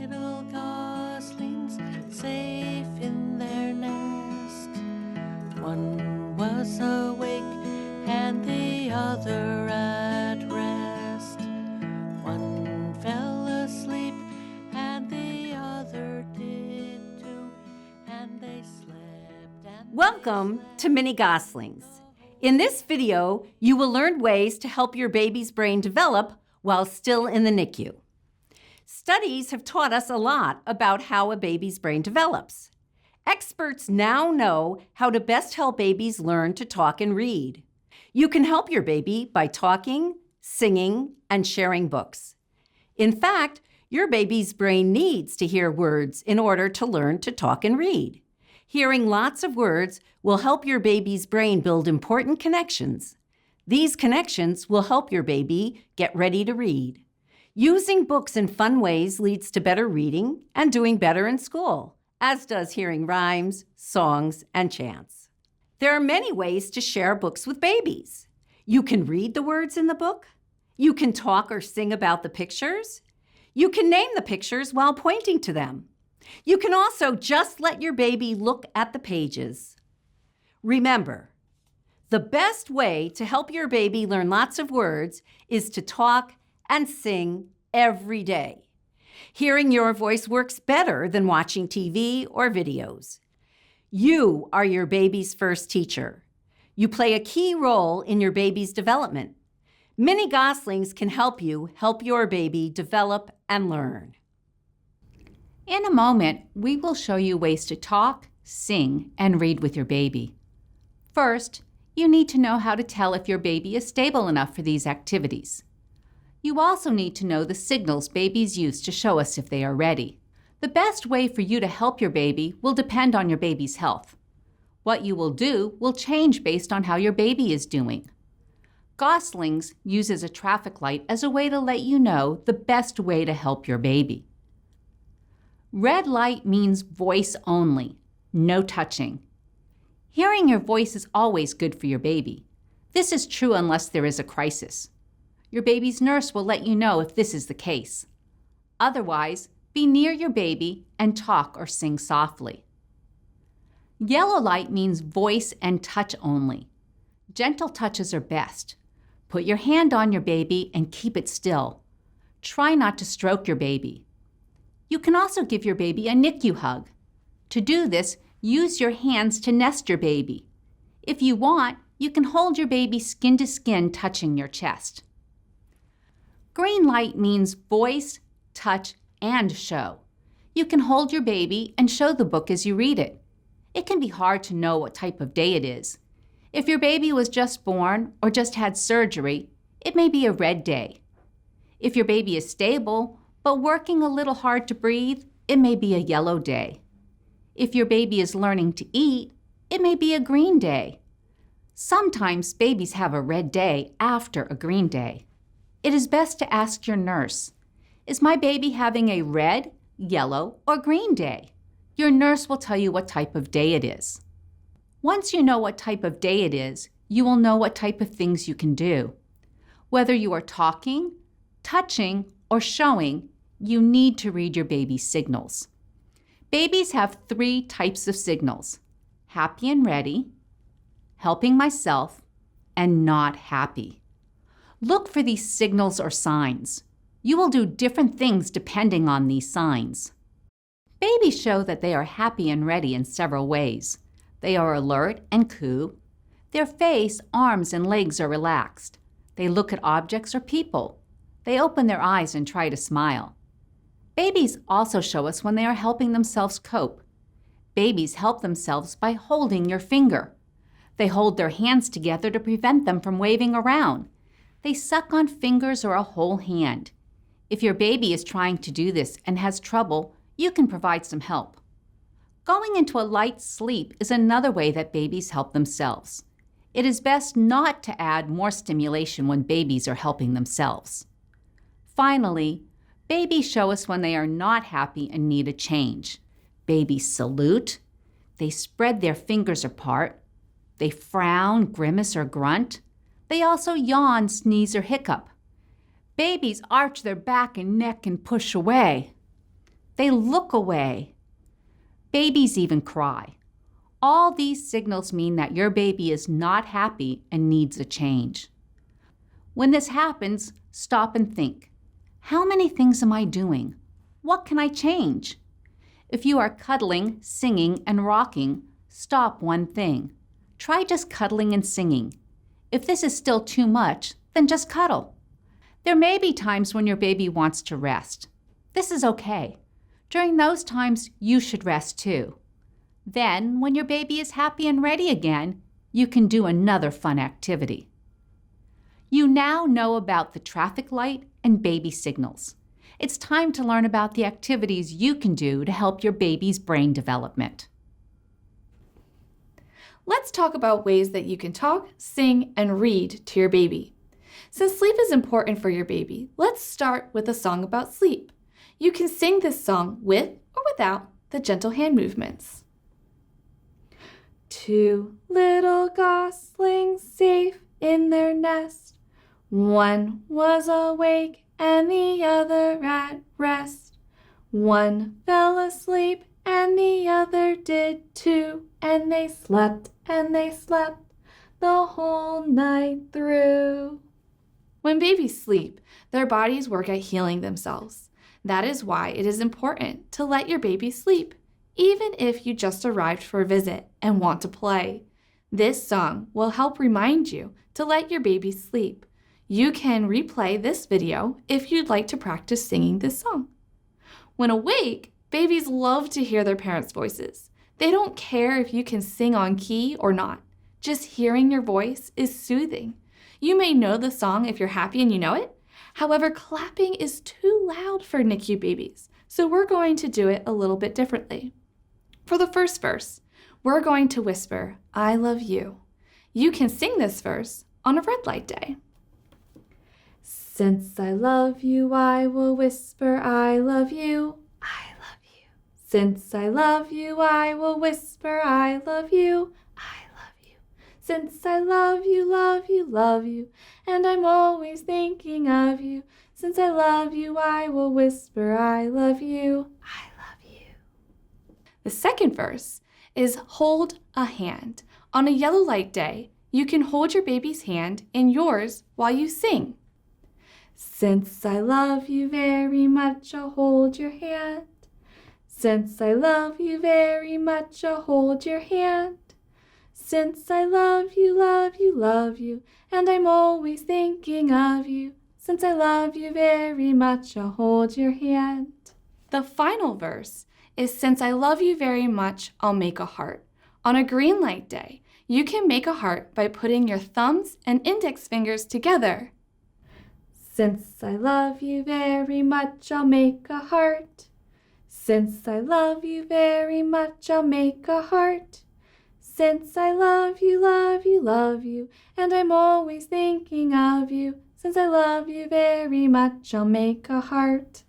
little goslings safe in their nest. One was awake and the other at rest. One fell asleep and the other did too, and they slept and Welcome to Mini Goslings. In this video, you will learn ways to help your baby's brain develop while still in the NICU. Studies have taught us a lot about how a baby's brain develops. Experts now know how to best help babies learn to talk and read. You can help your baby by talking, singing, and sharing books. In fact, your baby's brain needs to hear words in order to learn to talk and read. Hearing lots of words will help your baby's brain build important connections. These connections will help your baby get ready to read. Using books in fun ways leads to better reading and doing better in school, as does hearing rhymes, songs, and chants. There are many ways to share books with babies. You can read the words in the book. You can talk or sing about the pictures. You can name the pictures while pointing to them. You can also just let your baby look at the pages. Remember, the best way to help your baby learn lots of words is to talk and sing every day. Hearing your voice works better than watching TV or videos. You are your baby's first teacher. You play a key role in your baby's development. Mini Goslings can help you help your baby develop and learn. In a moment, we will show you ways to talk, sing, and read with your baby. First, you need to know how to tell if your baby is stable enough for these activities. You also need to know the signals babies use to show us if they are ready. The best way for you to help your baby will depend on your baby's health. What you will do will change based on how your baby is doing. Goslings uses a traffic light as a way to let you know the best way to help your baby. Red light means voice only, no touching. Hearing your voice is always good for your baby. This is true unless there is a crisis. Your baby's nurse will let you know if this is the case. Otherwise, be near your baby and talk or sing softly. Yellow light means voice and touch only. Gentle touches are best. Put your hand on your baby and keep it still. Try not to stroke your baby. You can also give your baby a NICU hug. To do this, use your hands to nest your baby. If you want, you can hold your baby skin to skin, touching your chest. Green light means voice, touch, and show. You can hold your baby and show the book as you read it. It can be hard to know what type of day it is. If your baby was just born or just had surgery, it may be a red day. If your baby is stable but working a little hard to breathe, it may be a yellow day. If your baby is learning to eat, it may be a green day. Sometimes babies have a red day after a green day. It is best to ask your nurse, is my baby having a red, yellow, or green day? Your nurse will tell you what type of day it is. Once you know what type of day it is, you will know what type of things you can do. Whether you are talking, touching, or showing, you need to read your baby's signals. Babies have 3 types of signals: happy and ready, helping myself, and not happy. Look for these signals or signs. You will do different things depending on these signs. Babies show that they are happy and ready in several ways. They are alert and coo. Their face, arms, and legs are relaxed. They look at objects or people. They open their eyes and try to smile. Babies also show us when they are helping themselves cope. Babies help themselves by holding your finger. They hold their hands together to prevent them from waving around. They suck on fingers or a whole hand. If your baby is trying to do this and has trouble, you can provide some help. Going into a light sleep is another way that babies help themselves. It is best not to add more stimulation when babies are helping themselves. Finally, babies show us when they are not happy and need a change. Babies salute. They spread their fingers apart. They frown, grimace, or grunt. They also yawn, sneeze, or hiccup. Babies arch their back and neck and push away. They look away. Babies even cry. All these signals mean that your baby is not happy and needs a change. When this happens, stop and think. How many things am I doing? What can I change? If you are cuddling, singing, and rocking, stop one thing. Try just cuddling and singing. If this is still too much, then just cuddle. There may be times when your baby wants to rest. This is okay. During those times, you should rest too. Then, when your baby is happy and ready again, you can do another fun activity. You now know about the traffic light and baby signals. It's time to learn about the activities you can do to help your baby's brain development. Let's talk about ways that you can talk, sing, and read to your baby. Since sleep is important for your baby, let's start with a song about sleep. You can sing this song with or without the gentle hand movements. 2 little goslings safe in their nest. One was awake and the other at rest. One fell asleep and the other did too, and they slept the whole night through. When babies sleep, their bodies work at healing themselves. That is why it is important to let your baby sleep, even if you just arrived for a visit and want to play. This song will help remind you to let your baby sleep. You can replay this video if you'd like to practice singing this song. When awake, babies love to hear their parents' voices. They don't care if you can sing on key or not. Just hearing your voice is soothing. You may know the song if you're happy and you know it. However, clapping is too loud for NICU babies, so we're going to do it a little bit differently. For the first verse, we're going to whisper, "I love you." You can sing this verse on a red light day. Since I love you, I will whisper, "I love you." I love you. Since I love you, I will whisper, "I love you." I love you. Since I love you, love you, love you, and I'm always thinking of you. Since I love you, I will whisper, "I love you." I love you. The second verse is hold a hand. On a yellow light day, you can hold your baby's hand in yours while you sing. Since I love you very much, I'll hold your hand. Since I love you very much, I'll hold your hand. Since I love you, love you, love you, and I'm always thinking of you. Since I love you very much, I'll hold your hand. The final verse is since I love you very much, I'll make a heart. On a green light day, you can make a heart by putting your thumbs and index fingers together. Since I love you very much, I'll make a heart. Since I love you very much, I'll make a heart. Since I love you, love you, love you, and I'm always thinking of you. Since I love you very much, I'll make a heart.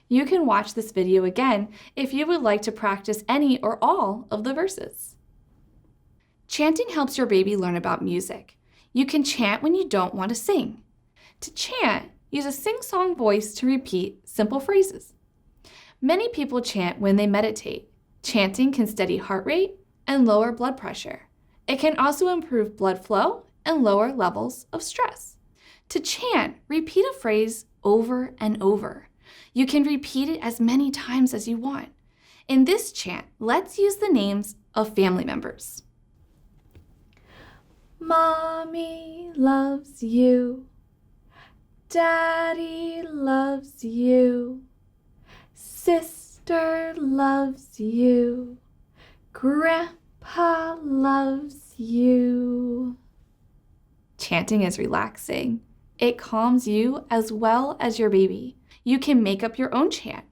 You can watch this video again if you would like to practice any or all of the verses. Chanting helps your baby learn about music. You can chant when you don't want to sing. To chant, use a sing-song voice to repeat simple phrases. Many people chant when they meditate. Chanting can steady heart rate and lower blood pressure. It can also improve blood flow and lower levels of stress. To chant, repeat a phrase over and over. You can repeat it as many times as you want. In this chant, let's use the names of family members. Mommy loves you. Daddy loves you. Sister loves you. Grandpa loves you. Chanting is relaxing. It calms you as well as your baby. You can make up your own chant.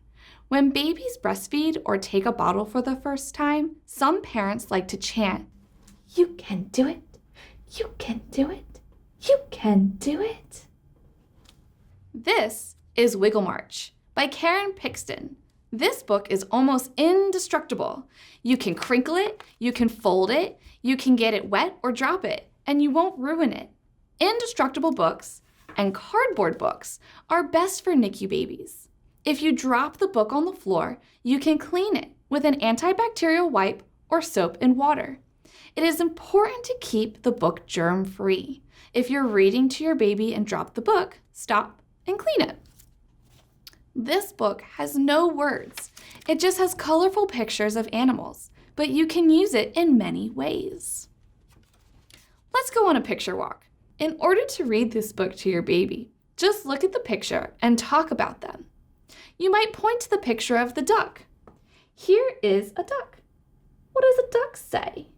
When babies breastfeed or take a bottle for the first time, some parents like to chant, "You can do it. You can do it. You can do it." This is Wiggle March by Karen Pixton. This book is almost indestructible. You can crinkle it, you can fold it, you can get it wet or drop it, and you won't ruin it. Indestructible books and cardboard books are best for NICU babies. If you drop the book on the floor, you can clean it with an antibacterial wipe or soap and water. It is important to keep the book germ-free. If you're reading to your baby and drop the book, stop and clean it. This book has no words. It just has colorful pictures of animals, but you can use it in many ways. Let's go on a picture walk. In order to read this book to your baby, just look at the picture and talk about them. You might point to the picture of the duck. Here is a duck. What does a duck say?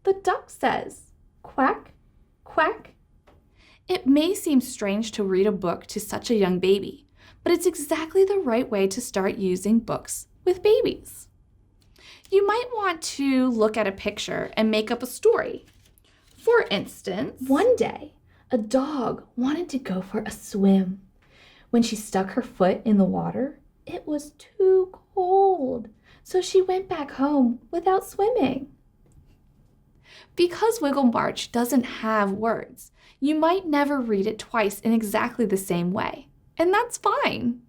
The duck says, quack, quack. It may seem strange to read a book to such a young baby, but it's exactly the right way to start using books with babies. You might want to look at a picture and make up a story. For instance, one day, a dog wanted to go for a swim. When she stuck her foot in the water, it was too cold, so she went back home without swimming. Because Wiggle March doesn't have words, you might never read it twice in exactly the same way, and that's fine.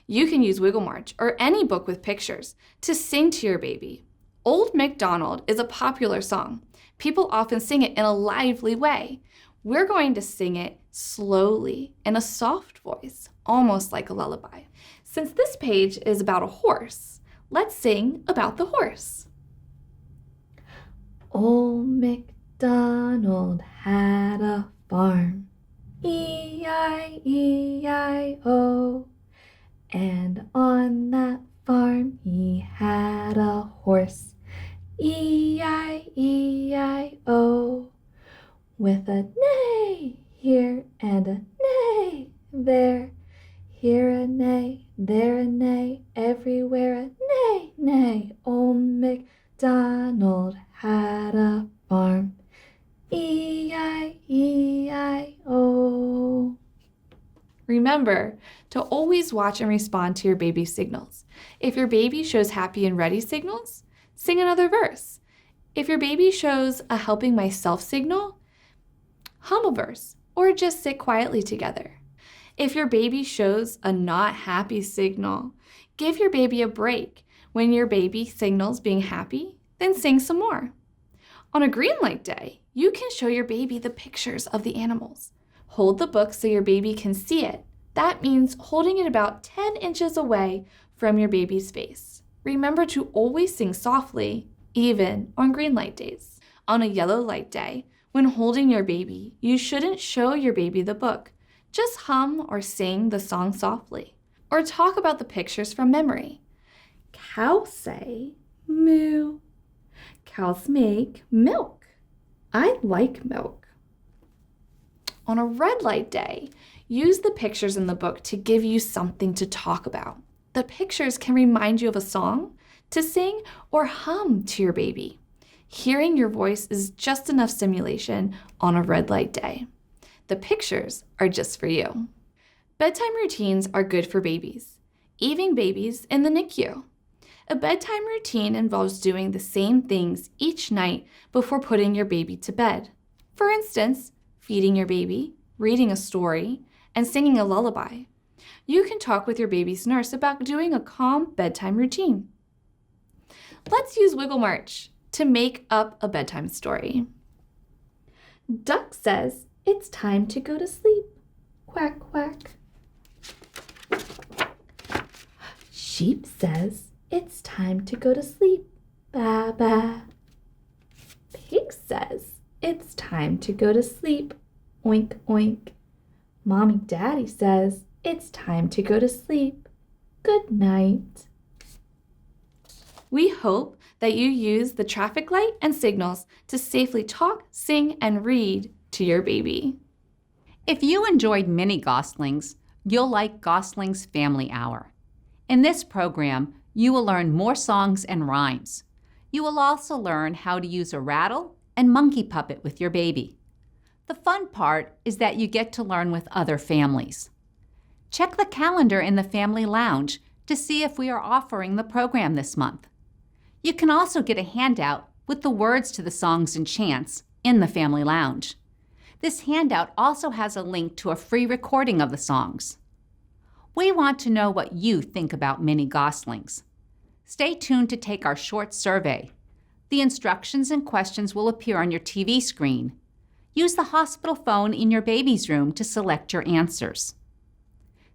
You can use Wiggle March or any book with pictures to sing to your baby. Old MacDonald is a popular song. People often sing it in a lively way. We're going to sing it slowly in a soft voice, almost like a lullaby. Since this page is about a horse, let's sing about the horse. Old MacDonald had a farm, E-I-E-I-O. And on that farm he had a horse, E-I-E-I-O. With a neigh here and a neigh there, here a neigh, there a neigh, everywhere a neigh, neigh. Old MacDonald had a farm, E-I-E-I-O. Remember to always watch and respond to your baby's signals. If your baby shows happy and ready signals, sing another verse. If your baby shows a helping myself signal, hum a verse or just sit quietly together. If your baby shows a not happy signal, give your baby a break. When your baby signals being happy, then sing some more. On a green light day, you can show your baby the pictures of the animals. Hold the book so your baby can see it. That means holding it about 10 inches away from your baby's face. Remember to always sing softly, even on green light days. On a yellow light day, when holding your baby, you shouldn't show your baby the book. Just hum or sing the song softly, or talk about the pictures from memory. Cows say moo. Cows make milk. I like milk. On a red light day, use the pictures in the book to give you something to talk about. The pictures can remind you of a song to sing or hum to your baby. Hearing your voice is just enough stimulation on a red light day. The pictures are just for you. Bedtime routines are good for babies, even babies in the NICU. A bedtime routine involves doing the same things each night before putting your baby to bed. For instance, feeding your baby, reading a story, and singing a lullaby. You can talk with your baby's nurse about doing a calm bedtime routine. Let's use Wiggle March to make up a bedtime story. Duck says it's time to go to sleep. Quack, quack. Sheep says it's time to go to sleep. Ba, ba. Pig says it's time to go to sleep. Oink, oink. Mommy Daddy says it's time to go to sleep. Good night. We hope that you use the traffic light and signals to safely talk, sing, and read to your baby. If you enjoyed Mini Goslings, you'll like Goslings Family Hour. In this program, you will learn more songs and rhymes. You will also learn how to use a rattle and monkey puppet with your baby. The fun part is that you get to learn with other families. Check the calendar in the Family Lounge to see if we are offering the program this month. You can also get a handout with the words to the songs and chants in the Family Lounge. This handout also has a link to a free recording of the songs. We want to know what you think about mini goslings. Stay tuned to take our short survey. The instructions and questions will appear on your TV screen. Use the hospital phone in your baby's room to select your answers.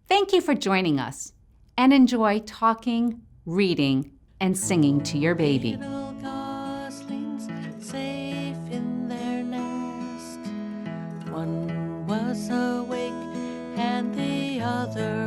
Thank you for joining us, and enjoy talking, reading, and singing to your baby. Little goslings safe in their nest. One was awake and the other